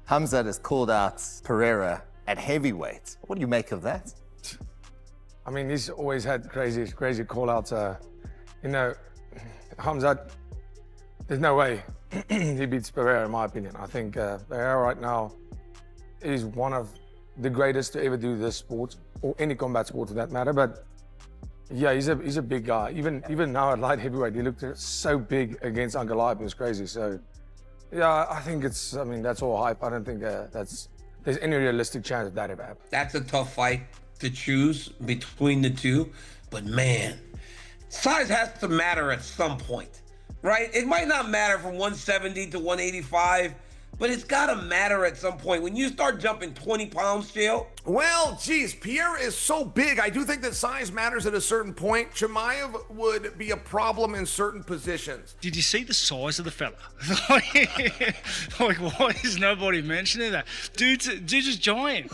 Khamzat has called out Pereira at heavyweight. What do you make of that? I mean, he's always had crazy call-outs. You know, Khamzat, there's no way he beats Pereira, in my opinion. I think Pereira right now is one of the greatest to ever do this sport, or any combat sport for that matter. But yeah, he's a big guy. Even now at light heavyweight, he looked so big against Goliath. It was crazy. So yeah, I think I mean, that's all hype. I don't think there's any realistic chance of that ever happening. That's a tough fight to choose between the two, but man, size has to matter at some point, right? It might not matter from 170 to 185, but it's gotta matter at some point. When you start jumping 20 pounds, Jill. Well, geez, Pierre is so big. I do think that size matters at a certain point. Chimaev would be a problem in certain positions. Did you see the size of the fella? like, why is nobody mentioning that? Dude's just giant.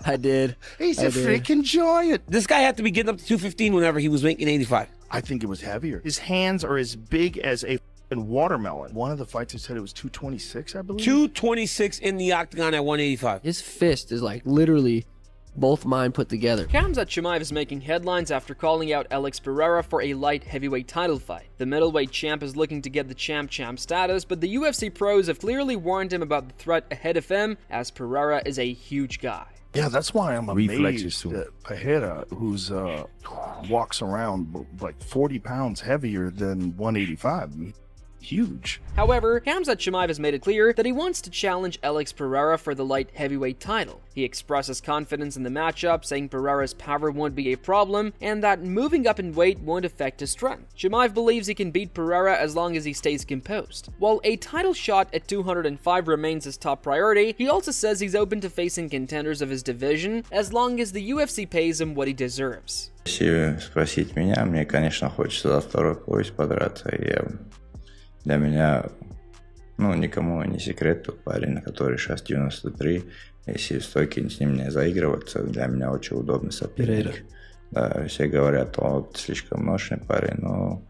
I did. He's a freaking giant. This guy had to be getting up to 215 whenever he was making 85. I think it was heavier. His hands are as big as a watermelon. One of the fighters said it was 226, I believe. 226 in the octagon at 185. His fist is like literally both mine put together. Khamzat Chimaev is making headlines after calling out Alex Pereira for a light heavyweight title fight. The middleweight champ is looking to get the champ status, but the UFC pros have clearly warned him about the threat ahead of him, as Pereira is a huge guy. Yeah, that's why I'm amazed that Pereira, who's walks around like 40 pounds heavier than 185. Huge. However, Khamzat Chimaev has made it clear that he wants to challenge Alex Pereira for the light heavyweight title. He expresses confidence in the matchup, saying Pereira's power won't be a problem and that moving up in weight won't affect his strength. Chimaev believes he can beat Pereira as long as he stays composed. While a title shot at 205 remains his top priority, he also says he's open to facing contenders of his division as long as the UFC pays him what he deserves. Если спросить меня, мне, конечно, хочется за второй пояс подраться. Для меня, никому не секрет, тот парень, который сейчас 93, если в стойке с ним не заигрываться, для меня очень удобный соперник. Да, все говорят, он слишком мощный парень, но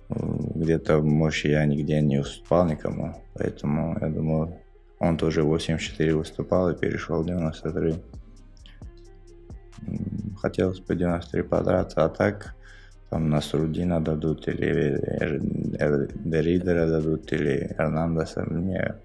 где-то, может, я нигде не уступал никому, поэтому я думаю, он тоже 84 выступал и перешел в 93. Хотелось бы 93 подраться, а так... Там Насруддина дадут, или Деридера дадут, или Эрнандеса. Мне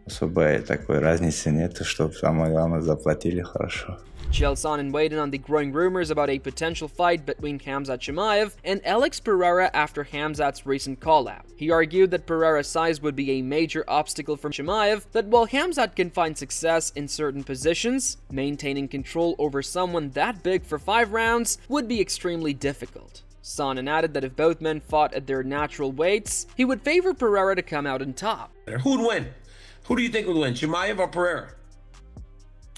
особой такой разницы нет, чтобы самое главное заплатили хорошо. Chael Sonnen weighed in on the growing rumors about a potential fight between Khamzat Chimaev and Alex Pereira after Khamzat's recent call-out. He argued that Pereira's size would be a major obstacle for Chimaev, that while Khamzat can find success in certain positions, maintaining control over someone that big for 5 rounds would be extremely difficult. Sonnen added that if both men fought at their natural weights, he would favor Pereira to come out on top. Who'd win? Who do you think would win, Chimaev or Pereira?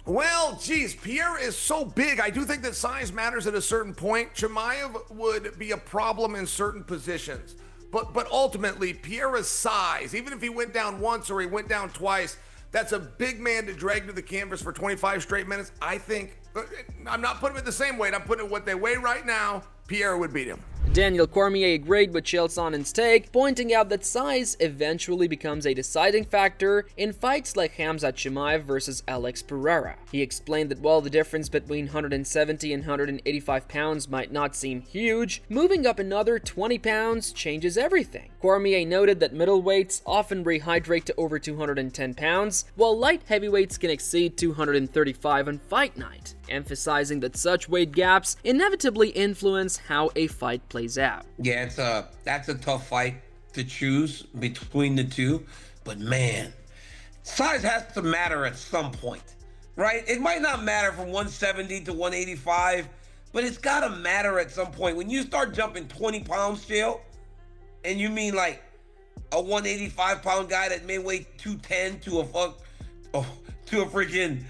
Well, geez, Pierre is so big. I do think that size matters at a certain point. Chimaev would be a problem in certain positions. But ultimately, Pierre's size, even if he went down once or he went down twice, that's a big man to drag to the canvas for 25 straight minutes. I think, I'm not putting him at the same weight. I'm putting it what they weigh right now. Pierre would beat him. Daniel Cormier agreed with Chael Sonnen's take, pointing out that size eventually becomes a deciding factor in fights like Khamzat Chimaev versus Alex Pereira. He explained that while the difference between 170 and 185 pounds might not seem huge, moving up another 20 pounds changes everything. Cormier noted that middleweights often rehydrate to over 210 pounds, while light heavyweights can exceed 235 on fight night, emphasizing that such weight gaps inevitably influence how a fight plays out. Yeah, that's a tough fight to choose between the two, but man, size has to matter at some point, right? It might not matter from 170 to 185, but it's gotta matter at some point. When you start jumping 20 pounds, Jill, and you mean like a 185 pound guy that may weigh 210 to a freaking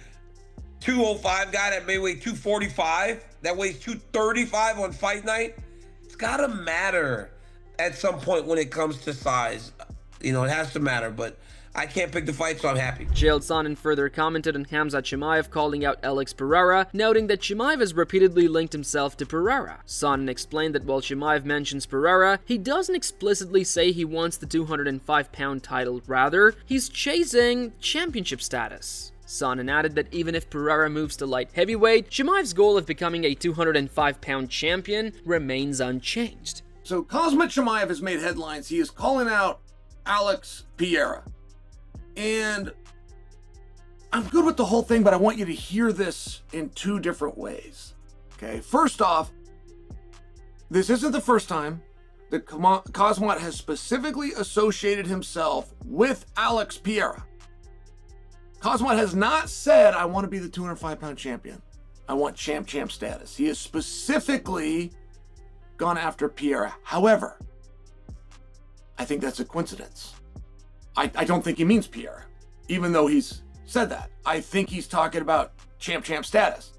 205 guy that may weigh 245, that weighs 235 on fight night, it's gotta matter at some point when it comes to size. It has to matter, but I can't pick the fight, so I'm happy. Chael Sonnen further commented on Khamzat Chimaev calling out Alex Pereira, noting that Chimaev has repeatedly linked himself to Pereira. Sonnen explained that while Chimaev mentions Pereira, he doesn't explicitly say he wants the 205-pound title, rather, he's chasing championship status. Sonnen added that even if Pereira moves to light heavyweight, Chimaev's goal of becoming a 205-pound champion remains unchanged. So Khamzat Chimaev has made headlines. He is calling out Alex Pereira. And I'm good with the whole thing, but I want you to hear this in two different ways. Okay, first off, this isn't the first time that Khamzat has specifically associated himself with Alex Pereira. Khamzat has not said, I want to be the 205-pound champion. I want champ status. He has specifically gone after Pereira. However, I think that's a coincidence. I don't think he means Pereira, even though he's said that. I think he's talking about champ status.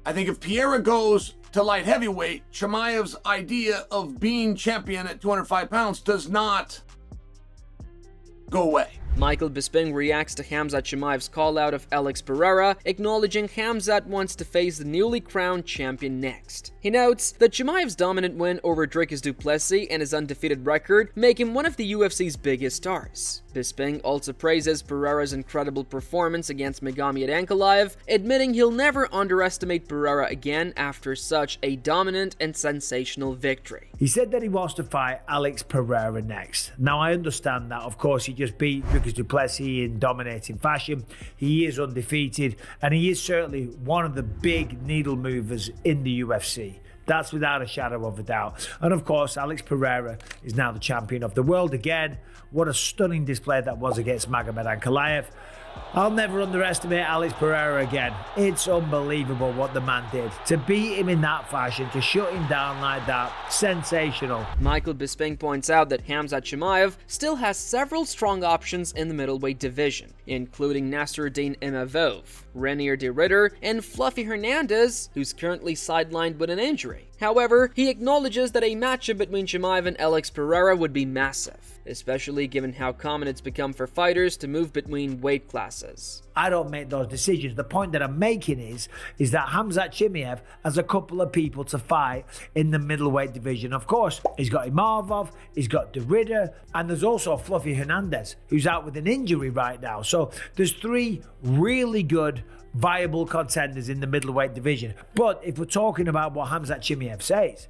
I think if Pereira goes to light heavyweight, Chimaev's idea of being champion at 205 pounds does not go away. Michael Bisping reacts to Khamzat Chimaev's call-out of Alex Pereira, acknowledging Khamzat wants to face the newly crowned champion next. He notes that Chimaev's dominant win over Dricus du Plessis and his undefeated record make him one of the UFC's biggest stars. Bisping also praises Pereira's incredible performance against Magomed Ankalaev, admitting he'll never underestimate Pereira again after such a dominant and sensational victory. He said that he wants to fight Alex Pereira next. Now I understand that, of course, he just beat Dricus du Plessis in dominating fashion. He is undefeated, and he is certainly one of the big needle movers in the UFC. That's without a shadow of a doubt. And of course, Alex Pereira is now the champion of the world again. What a stunning display that was against Magomed Ankalaev. I'll never underestimate Alex Pereira again. It's unbelievable what the man did. To beat him in that fashion, to shut him down like that, sensational. Michael Bisping points out that Khamzat Chimaev still has several strong options in the middleweight division, including Nasruddin Imavov, Renier de Ridder, and Fluffy Hernandez, who's currently sidelined with an injury. However, he acknowledges that a matchup between Chimaev and Alex Pereira would be massive, especially given how common it's become for fighters to move between weight classes. I don't make those decisions. The point that I'm making is that Khamzat Chimaev has a couple of people to fight in the middleweight division. Of course, he's got Imavov, he's got de Ridder, and there's also Fluffy Hernandez, who's out with an injury right now. So there's three really good viable contenders in the middleweight division. But if we're talking about what Khamzat Chimaev says,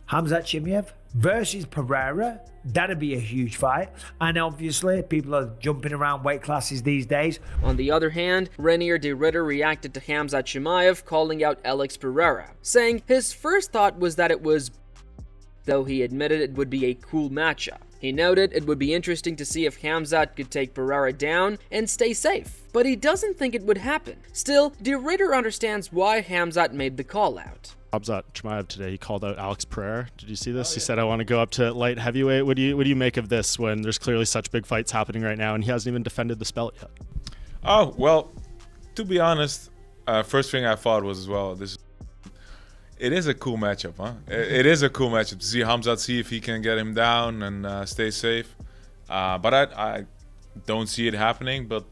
Khamzat Chimaev versus Pereira, that'd be a huge fight. And obviously, people are jumping around weight classes these days. On the other hand, Renier de Ridder reacted to Khamzat Chimaev calling out Alex Pereira, saying his first thought was that it was, though he admitted it would be a cool matchup. He noted it would be interesting to see if Khamzat could take Pereira down and stay safe, but he doesn't think it would happen. Still, de Ridder understands why Khamzat made the call-out. Khamzat Chimaev today, he called out Alex Pereira. Did you see this? He said, I want to go up to light heavyweight. What do you make of this when there's clearly such big fights happening right now and he hasn't even defended this belt yet? Oh, well, to be honest, first thing I thought was as well, it is a cool matchup, huh? It is a cool matchup to see Khamzat, see if he can get him down and stay safe. But I don't see it happening, but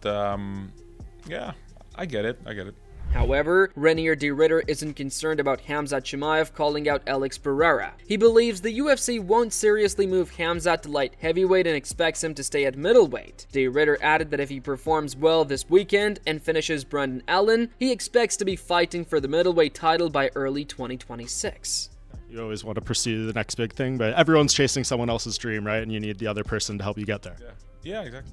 yeah, I get it. However, Renier de Ridder isn't concerned about Khamzat Chimaev calling out Alex Pereira. He believes the UFC won't seriously move Khamzat to light heavyweight and expects him to stay at middleweight. De Ridder added that if he performs well this weekend and finishes Brendan Allen, he expects to be fighting for the middleweight title by early 2026. You always want to pursue the next big thing, but everyone's chasing someone else's dream, right? And you need the other person to help you get there. Yeah, exactly.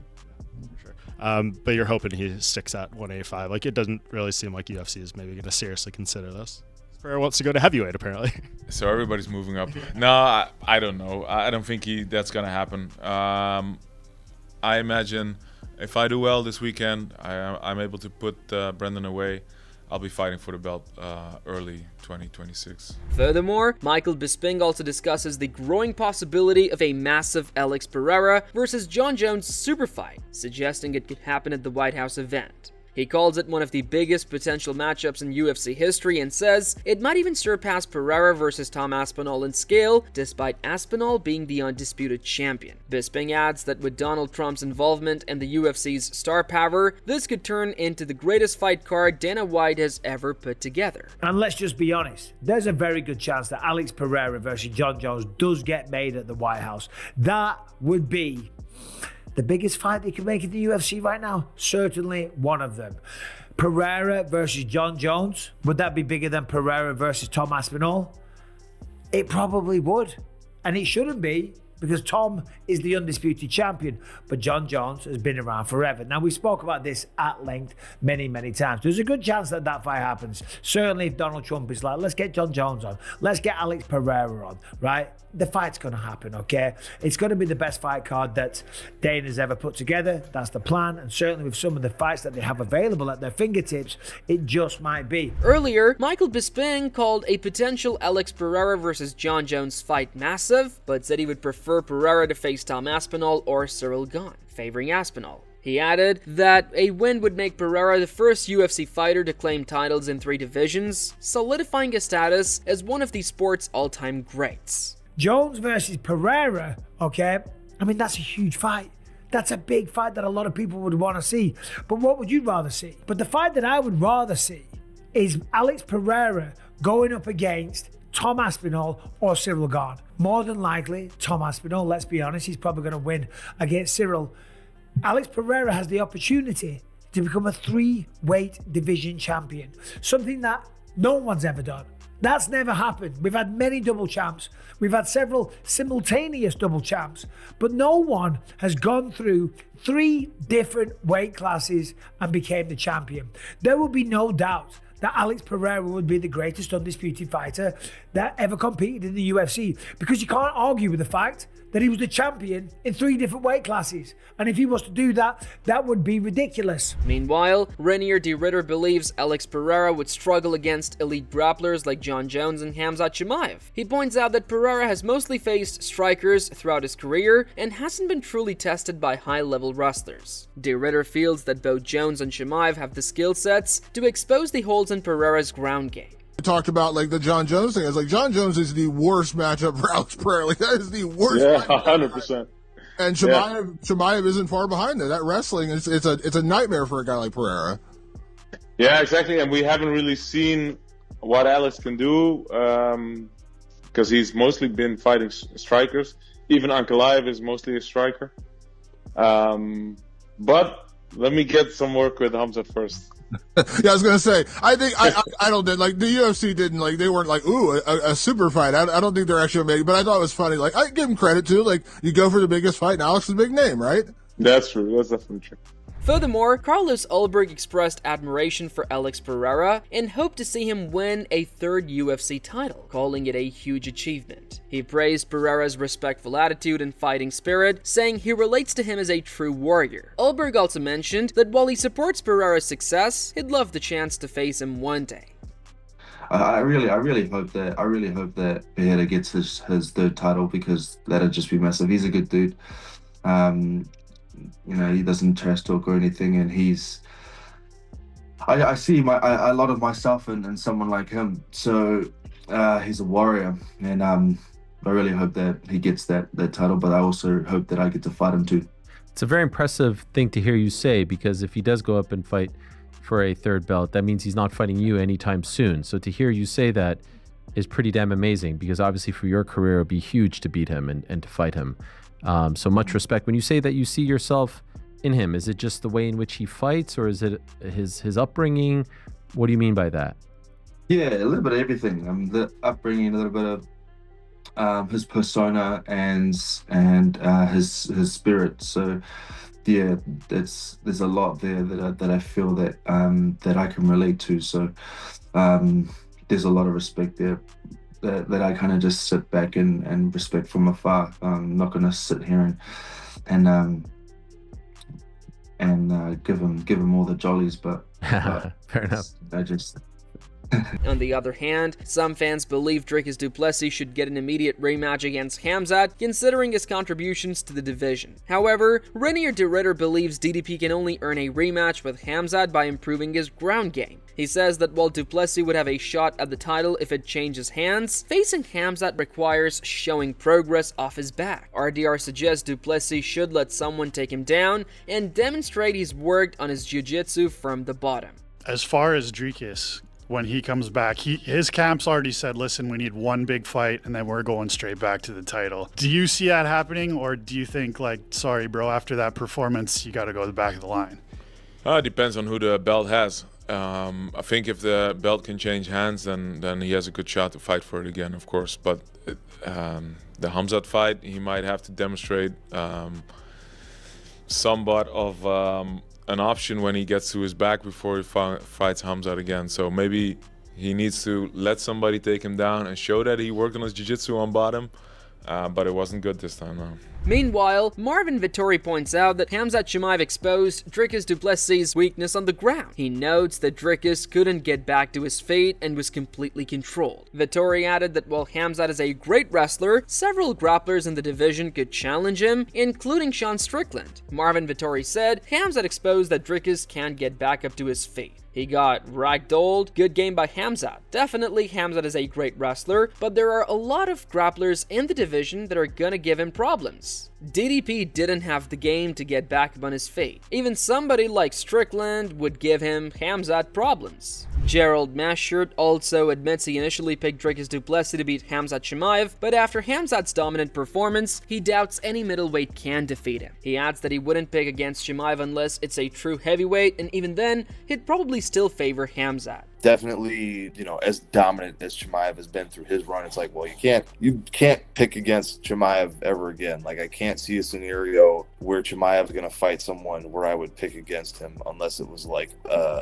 But you're hoping he sticks at 185. Like, it doesn't really seem like UFC is maybe going to seriously consider this. Pereira wants to go to heavyweight, apparently. So everybody's moving up. No, I don't know. I don't think that's going to happen. I imagine if I do well this weekend, I'm able to put Brendan away. I'll be fighting for the belt early 2026. Furthermore, Michael Bisping also discusses the growing possibility of a massive Alex Pereira versus John Jones super fight, suggesting it could happen at the White House event. He calls it one of the biggest potential matchups in UFC history and says it might even surpass Pereira versus Tom Aspinall in scale, despite Aspinall being the undisputed champion. Bisping adds that with Donald Trump's involvement and the UFC's star power, this could turn into the greatest fight card Dana White has ever put together. And let's just be honest, there's a very good chance that Alex Pereira versus John Jones does get made at the White House. That would be the biggest fight they can make in the UFC right now. Certainly one of them. Pereira versus John Jones, would that be bigger than Pereira versus Tom Aspinall? It probably would. And it shouldn't be, because Tom is the undisputed champion, but John Jones has been around forever. Now, we spoke about this at length many, many times. There's a good chance that that fight happens. Certainly if Donald Trump is like, let's get John Jones on, let's get Alex Pereira on, right? The fight's going to happen, okay? It's going to be the best fight card that Dana's ever put together. That's the plan. And certainly with some of the fights that they have available at their fingertips, it just might be. Earlier, Michael Bisping called a potential Alex Pereira versus John Jones fight massive, but said he would prefer Pereira to face Tom Aspinall or Cyril Gane, favoring Aspinall. He added that a win would make Pereira the first UFC fighter to claim titles in 3 divisions, solidifying his status as one of the sport's all-time greats. Jones versus Pereira, okay? I mean, that's a huge fight. That's a big fight that a lot of people would want to see. But what would you rather see? But the fight that I would rather see is Alex Pereira going up against Tom Aspinall or Cyril Gane. More than likely, Tom Aspinall, let's be honest, he's probably going to win against Cyril. Alex Pereira has the opportunity to become a 3-weight division champion, something that no one's ever done. That's never happened. We've had many double champs. We've had several simultaneous double champs, but no one has gone through 3 different weight classes and became the champion. There will be no doubt that Alex Pereira would be the greatest undisputed fighter that ever competed in the UFC, because you can't argue with the fact that he was the champion in 3 different weight classes. And if he was to do that, that would be ridiculous. Meanwhile, Renier de Ritter believes Alex Pereira would struggle against elite grapplers like John Jones and Khamzat Chimaev. He points out that Pereira has mostly faced strikers throughout his career and hasn't been truly tested by high-level wrestlers. De Ritter feels that both Jones and Chimaev have the skill sets to expose the holes in Pereira's ground game. Talked about like the John Jones thing. It's like John Jones is the worst matchup for Alex Pereira. Like, that is the worst. Yeah, 100%. And Chimaev isn't far behind there. That wrestling it's a nightmare for a guy like Pereira. Yeah, exactly. And we haven't really seen what Alex can do because he's mostly been fighting strikers. Even Ankalaev is mostly a striker. But let me get some work with Khamzat first. Yeah, I was gonna say. I think I don't think like the UFC didn't like they weren't like ooh a super fight. I don't think they're actually making. But I thought it was funny. Like I give him credit too. Like you go for the biggest fight, and Alex is a big name, right? That's true. That's definitely true. Furthermore, Carlos Ulberg expressed admiration for Alex Pereira and hoped to see him win a 3rd UFC title, calling it a huge achievement. He praised Pereira's respectful attitude and fighting spirit, saying he relates to him as a true warrior. Ulberg also mentioned that while he supports Pereira's success, he'd love the chance to face him one day. I really hope that Pereira gets his 3rd title, because that'd just be massive. He's a good dude. You know, he doesn't trash talk or anything, and I see a lot of myself in someone like him. So he's a warrior, and I really hope that he gets that title, but I also hope that I get to fight him too. It's a very impressive thing to hear you say, because if he does go up and fight for a 3rd belt, that means he's not fighting you anytime soon. So to hear you say that is pretty damn amazing, because obviously for your career it would be huge to beat him and to fight him. So much respect. When you say that you see yourself in him, is it just the way in which he fights, or is it his upbringing? What do you mean by that? Yeah, a little bit of everything. The upbringing, a little bit of his persona and his spirit. So yeah, there's a lot there that I feel that I can relate to. So there's a lot of respect there. That I kind of just sit back and respect from afar. I'm not going to sit here and give him all the jollies, but fair enough. On the other hand, some fans believe Dricus du Plessis should get an immediate rematch against Khamzat, considering his contributions to the division. However, Reinier de Ridder believes DDP can only earn a rematch with Khamzat by improving his ground game. He says that while du Plessis would have a shot at the title if it changes hands, facing Khamzat requires showing progress off his back. RDR suggests du Plessis should let someone take him down and demonstrate he's worked on his jiu-jitsu from the bottom. As far as Dricus, when he comes back, his camp's already said, listen, we need one big fight and then we're going straight back to the title. Do you see that happening, or do you think, like, sorry bro, after that performance you got to go to the back of the line? It depends on who the belt has. I think if the belt can change hands, then he has a good shot to fight for it again, of course. But the Khamzat fight, he might have to demonstrate somewhat of an option when he gets to his back before he fights Khamzat again. So maybe he needs to let somebody take him down and show that he worked on his jiu-jitsu on bottom, but it wasn't good this time, no. Meanwhile, Marvin Vettori points out that Khamzat Chimaev exposed Dricus du Plessis' weakness on the ground. He notes that Dricus couldn't get back to his feet and was completely controlled. Vettori added that while Khamzat is a great wrestler, several grapplers in the division could challenge him, including Sean Strickland. Marvin Vettori said Khamzat exposed that Dricus can't get back up to his feet. He got ragdolled. Good game by Khamzat. Definitely Khamzat is a great wrestler, but there are a lot of grapplers in the division that are gonna give him problems. DDP didn't have the game to get back up on his feet. Even somebody like Strickland would give him Khamzat problems. Gerald Maschert also admits he initially picked Dricus du Plessis to beat Khamzat Chimaev, but after Khamzat's dominant performance, he doubts any middleweight can defeat him. He adds that he wouldn't pick against Chimaev unless it's a true heavyweight, and even then, he'd probably still favor Khamzat. Definitely, as dominant as Chimaev has been through his run, it's like, well, you can't pick against Chimaev ever again. Like, I can't see a scenario where Chimaev is going to fight someone where I would pick against him unless it was like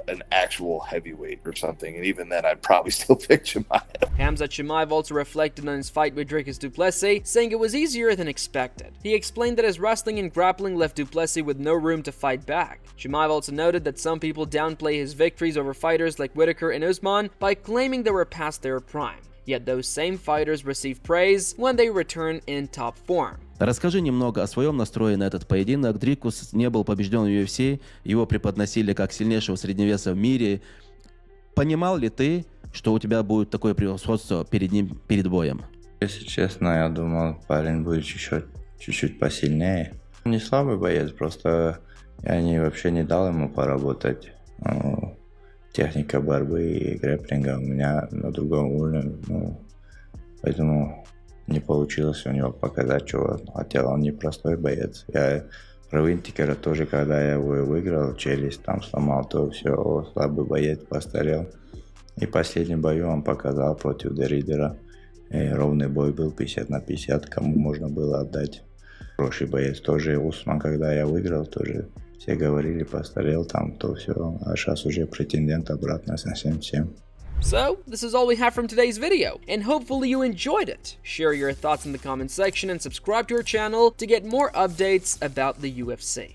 an actual heavyweight or something. And even then, I'd probably still pick Chimaev. Khamzat Chimaev also reflected on his fight with Dricus du Plessis, saying it was easier than expected. He explained that his wrestling and grappling left du Plessis with no room to fight back. Chimaev also noted that some people downplay his victories over fighters like Whitaker and Usman by claiming they were past their prime. Yet those same fighters receive praise when they return in top form. Расскажи немного о своем настрое на этот поединок. Дрикус не был побежден в UFC, его преподносили как сильнейшего средневеса в мире. Понимал ли ты, что у тебя будет такое превосходство перед ним, перед боем? Если честно, я думал, парень будет еще чуть-чуть посильнее. Не слабый боец, просто я вообще не дал ему поработать. Техника борьбы и грэпплинга у меня на другом уровне, поэтому не получилось у него показать, чего хотел. Он непростой боец. Я про Винтикера тоже, когда я его выиграл, челюсть там сломал, то все, слабый боец, постарел. И в последнем бою он показал против де Ридера. Ровный бой был 50-50, кому можно было отдать. Хороший боец. Тоже Усман, когда я выиграл, тоже все говорили, постарел там, то все, а сейчас уже претендент обратно совсем всем. So, this is all we have from today's video, and hopefully you enjoyed it. Share your thoughts in the comment section and subscribe to our channel to get more updates about the UFC.